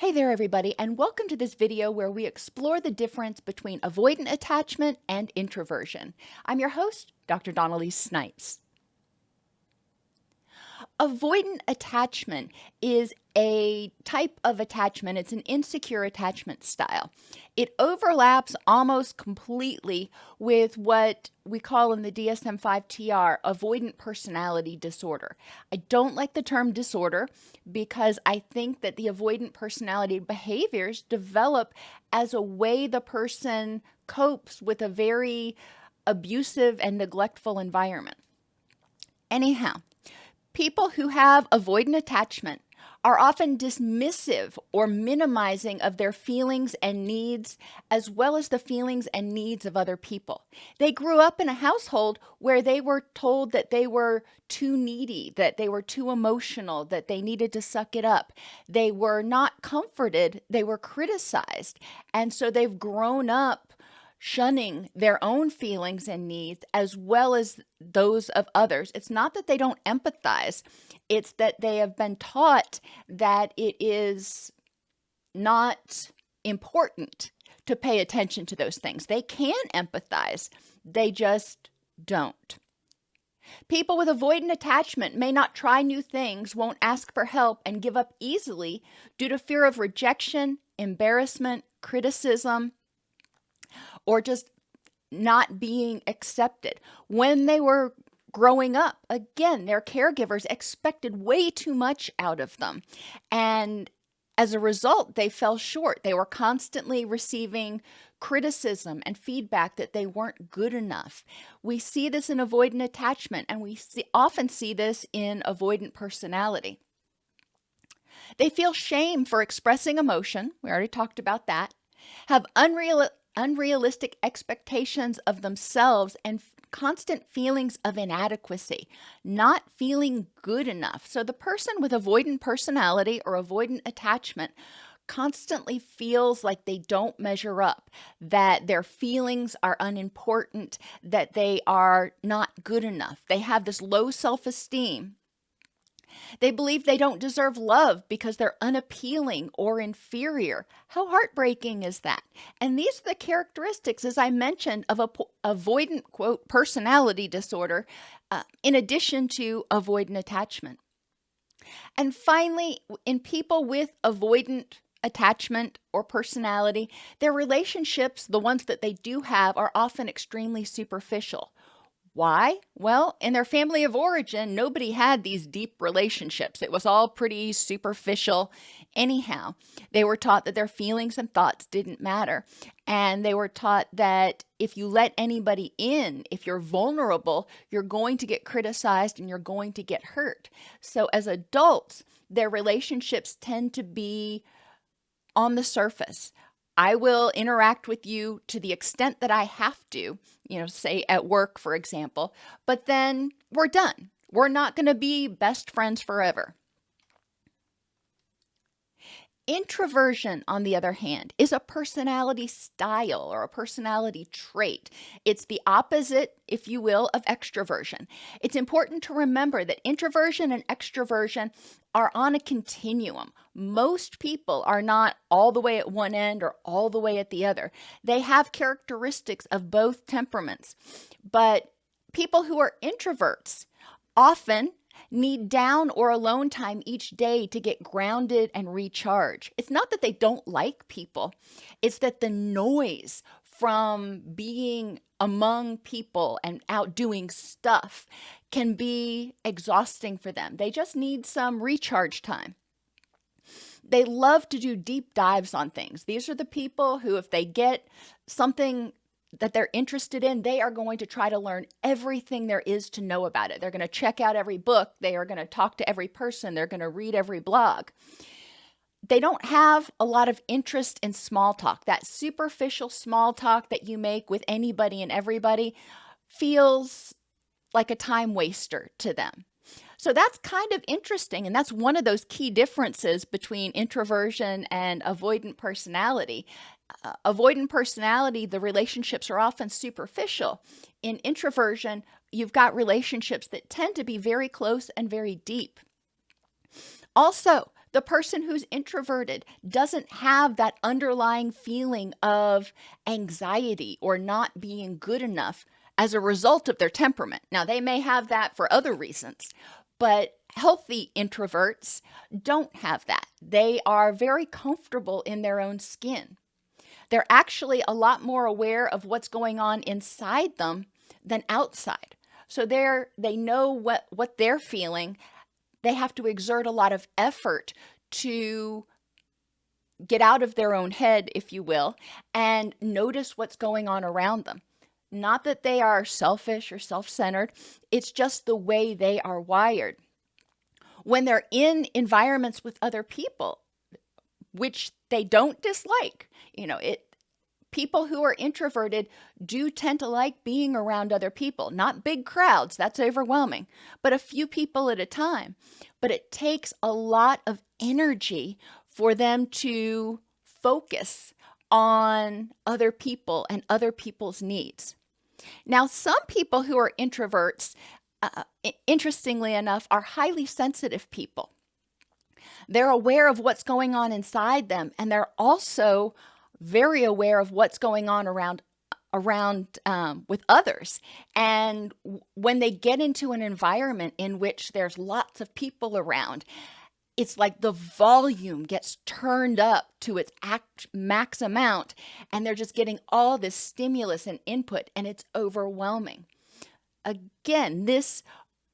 Hey there, everybody, and welcome to this video where we explore the difference between avoidant attachment and introversion. I'm your host, Dr. Elise Snipes. Avoidant attachment is a type of attachment. It's an insecure attachment style. It overlaps almost completely with what we call in the DSM-5 TR avoidant personality disorder. I don't like the term disorder because I think that the avoidant personality behaviors develop as a way the person copes with a very abusive and neglectful environment. Anyhow, people who have avoidant attachment are often dismissive or minimizing of their feelings and needs, as well as the feelings and needs of other people. They grew up in a household where they were told that they were too needy, that they were too emotional, that they needed to suck it up. They were not comforted, they were criticized. And so they've grown up shunning their own feelings and needs as well as those of others. It's not that they don't empathize, it's that they have been taught that it is not important to pay attention to those things. They can empathize, they just don't. People with avoidant attachment may not try new things, won't ask for help, and give up easily due to fear of rejection, embarrassment, criticism, or just not being accepted. When they were growing up, again, their caregivers expected way too much out of them. And as a result, they fell short. They were constantly receiving criticism and feedback that they weren't good enough. We see this in avoidant attachment, and we often see this in avoidant personality. They feel shame for expressing emotion. We already talked about that. Have unrealistic expectations of themselves and constant feelings of inadequacy, not feeling good enough. So the person with avoidant personality or avoidant attachment constantly feels like they don't measure up, that their feelings are unimportant, that they are not good enough. They have this low self-esteem. They believe they don't deserve love because they're unappealing or inferior. How heartbreaking is that? And these are the characteristics, as I mentioned, of a avoidant, quote, personality disorder, in addition to avoidant attachment. And finally, in people with avoidant attachment or personality, their relationships, the ones that they do have, are often extremely superficial. Why? Well, in their family of origin, nobody had these deep relationships. It was all pretty superficial. Anyhow, they were taught that their feelings and thoughts didn't matter. And they were taught that if you let anybody in, if you're vulnerable, you're going to get criticized and you're going to get hurt. So as adults, their relationships tend to be on the surface. I will interact with you to the extent that I have to, say at work, for example, but then we're done. We're not going to be best friends forever. Introversion, on the other hand, is a personality style or a personality trait. It's the opposite, if you will, of extroversion. It's important to remember that introversion and extroversion are on a continuum. Most people are not all the way at one end or all the way at the other. They have characteristics of both temperaments. But people who are introverts often need down or alone time each day to get grounded and recharge. It's not that they don't like people, it's that the noise from being among people and out doing stuff can be exhausting for them. They just need some recharge time. They love to do deep dives on things. These are the people who, if they get something that they're interested in, they are going to try to learn everything there is to know about it. They're going to check out every book. They are going to talk to every person. They're going to read every blog. They don't have a lot of interest in small talk. That superficial small talk that you make with anybody and everybody feels like a time waster to them. So that's kind of interesting, and that's one of those key differences between introversion and avoidant personality. Avoidant personality, the relationships are often superficial. In introversion, you've got relationships that tend to be very close and very deep. Also, The person who's introverted doesn't have that underlying feeling of anxiety or not being good enough as a result of their temperament. Now, they may have that for other reasons, but healthy introverts don't have that. They are very comfortable in their own skin. They're actually a lot more aware of what's going on inside them than outside. So they know what they're feeling. They have to exert a lot of effort to get out of their own head, if you will, and notice what's going on around them. Not that they are selfish or self-centered, it's just the way they are wired. When they're in environments with other people, which they don't dislike, people who are introverted do tend to like being around other people, not big crowds, that's overwhelming, but a few people at a time. But it takes a lot of energy for them to focus on other people and other people's needs. Now, some people who are introverts, interestingly enough, are highly sensitive people. They're aware of what's going on inside them, and they're also very aware of what's going on around with others. And when they get into an environment in which there's lots of people around, it's like the volume gets turned up to its max amount, and they're just getting all this stimulus and input, and it's overwhelming. Again, this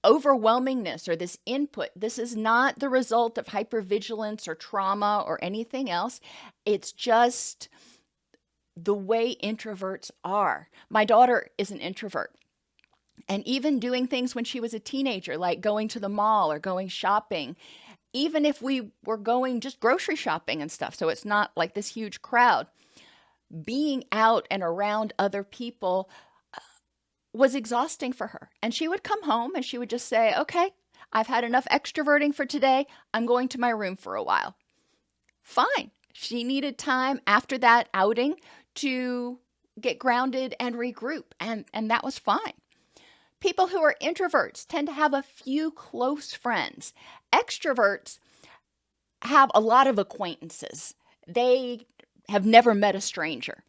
overwhelmingness or this input, this is not the result of hypervigilance or trauma or anything else. It's just the way introverts are. My daughter is an introvert. And even doing things when she was a teenager, like going to the mall or going shopping, even if we were going just grocery shopping and stuff, so it's not like this huge crowd, being out and around other people was exhausting for her. And she would come home and she would just say, okay, I've had enough extroverting for today. I'm going to my room for a while. Fine. She needed time after that outing to get grounded and regroup. And that was fine. People who are introverts tend to have a few close friends. Extroverts have a lot of acquaintances. They have never met a stranger,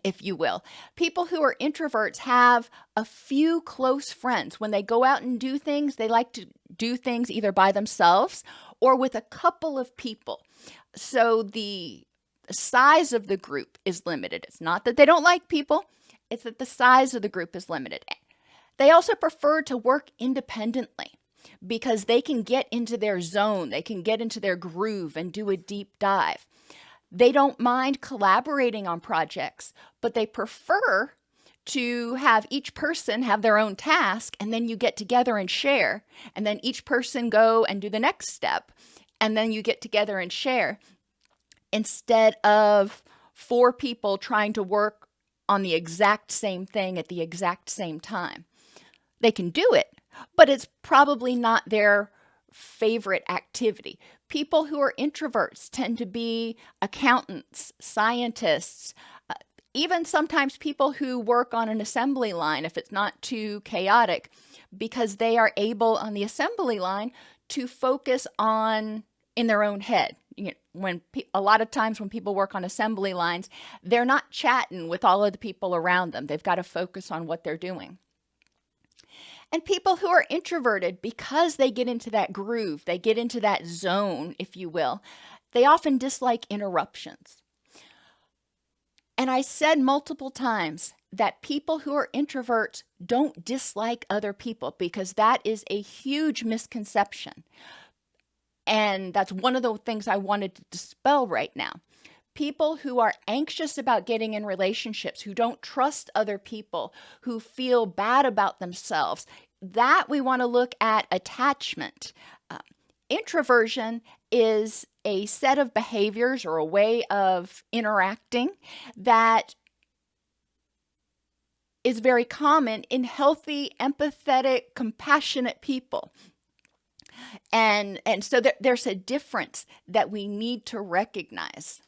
if you will. People who are introverts have a few close friends. When they go out and do things, they like to do things either by themselves or with a couple of people. So the size of the group is limited. It's not that they don't like people, it's that the size of the group is limited. They also prefer to work independently because they can get into their zone, they can get into their groove and do a deep dive. They don't mind collaborating on projects, but they prefer to have each person have their own task, and then you get together and share, and then each person go and do the next step, and then you get together and share, instead of 4 people trying to work on the exact same thing at the exact same time. They can do it, but it's probably not their favorite activity. People who are introverts tend to be accountants, scientists, even sometimes people who work on an assembly line if it's not too chaotic, because they are able on the assembly line to focus on in their own head. A lot of times when people work on assembly lines, they're not chatting with all of the people around them. They've got to focus on what they're doing. And people who are introverted, because they get into that groove, they get into that zone, if you will, they often dislike interruptions. And I said multiple times that people who are introverts don't dislike other people, because that is a huge misconception. And that's one of the things I wanted to dispel right now. People who are anxious about getting in relationships, who don't trust other people, who feel bad about themselves, that we want to look at attachment. Introversion is a set of behaviors or a way of interacting that is very common in healthy, empathetic, compassionate people. And so there's a difference that we need to recognize.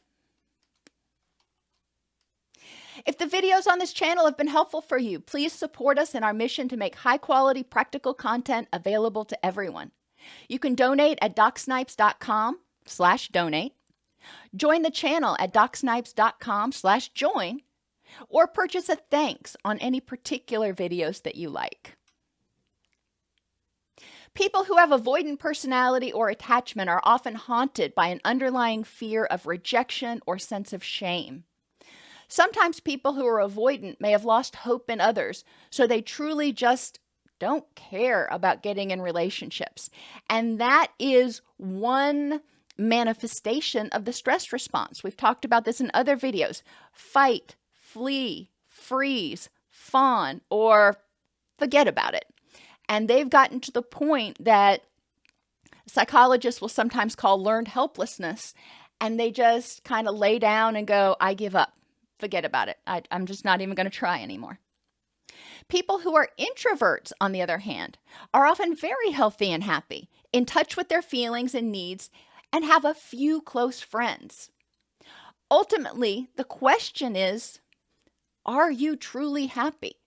If the videos on this channel have been helpful for you, please support us in our mission to make high-quality, practical content available to everyone. You can donate at DocSnipes.com. docsnipes.com/donate, join the channel at docsnipes.com/join, or purchase a thanks on any particular videos that you like. People who have avoidant personality or attachment are often haunted by an underlying fear of rejection or sense of shame. Sometimes people who are avoidant may have lost hope in others, so they truly just don't care about getting in relationships. And that is one manifestation of the stress response. We've talked about this in other videos. Fight, flee, freeze, fawn, or forget about it. And they've gotten to the point that psychologists will sometimes call learned helplessness, and they just kind of lay down and go, I give up. Forget about it. I'm just not even going to try anymore. People who are introverts, on the other hand, are often very healthy and happy, in touch with their feelings and needs, and have a few close friends. Ultimately, the question is, are you truly happy?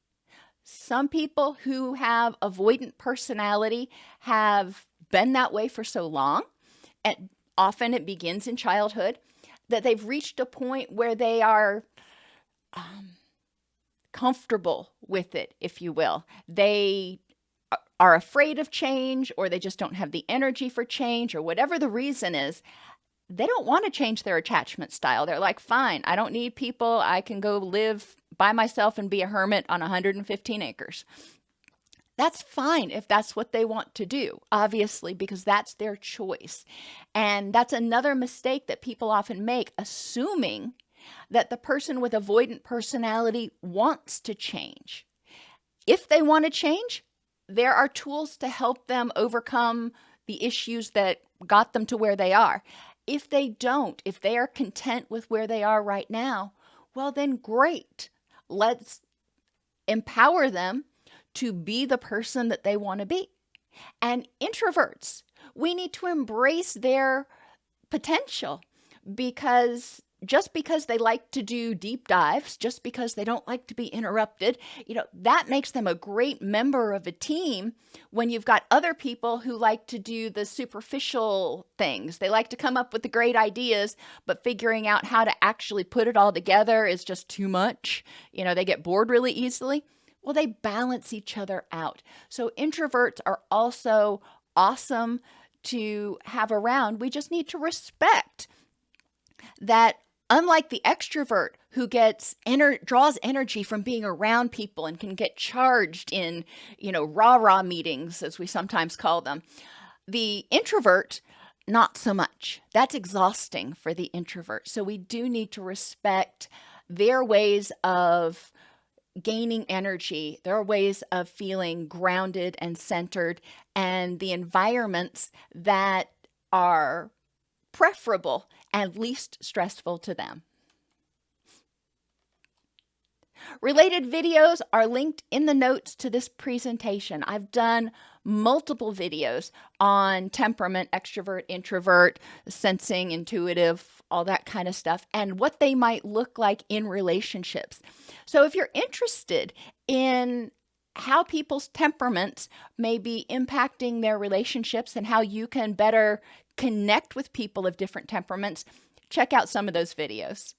Some people who have avoidant personality have been that way for so long, and often it begins in childhood, that they've reached a point where they are comfortable with it, if you will. They are afraid of change, or they just don't have the energy for change, or whatever the reason is. They don't want to change their attachment style. They're like, fine, I don't need people. I can go live by myself and be a hermit on 115 acres. That's fine if that's what they want to do, obviously, because that's their choice. And that's another mistake that people often make, assuming that the person with avoidant personality wants to change. If they want to change, there are tools to help them overcome the issues that got them to where they are. If they don't, if they are content with where they are right now, well, then great. Let's empower them to be the person that they want to be. And introverts, we need to embrace their potential, because just because they like to do deep dives, just because they don't like to be interrupted, that makes them a great member of a team when you've got other people who like to do the superficial things. They like to come up with the great ideas, but figuring out how to actually put it all together is just too much. They get bored really easily. Well, they balance each other out. So introverts are also awesome to have around. We just need to respect that. Unlike the extrovert who draws energy from being around people and can get charged in, rah-rah meetings, as we sometimes call them, the introvert, not so much. That's exhausting for the introvert. So we do need to respect their ways of gaining energy, their ways of feeling grounded and centered, and the environments that are preferable and least stressful to them. Related videos are linked in the notes to this presentation. I've done multiple videos on temperament, extrovert, introvert, sensing, intuitive, all that kind of stuff, and what they might look like in relationships. So if you're interested in how people's temperaments may be impacting their relationships and how you can better connect with people of different temperaments, check out some of those videos.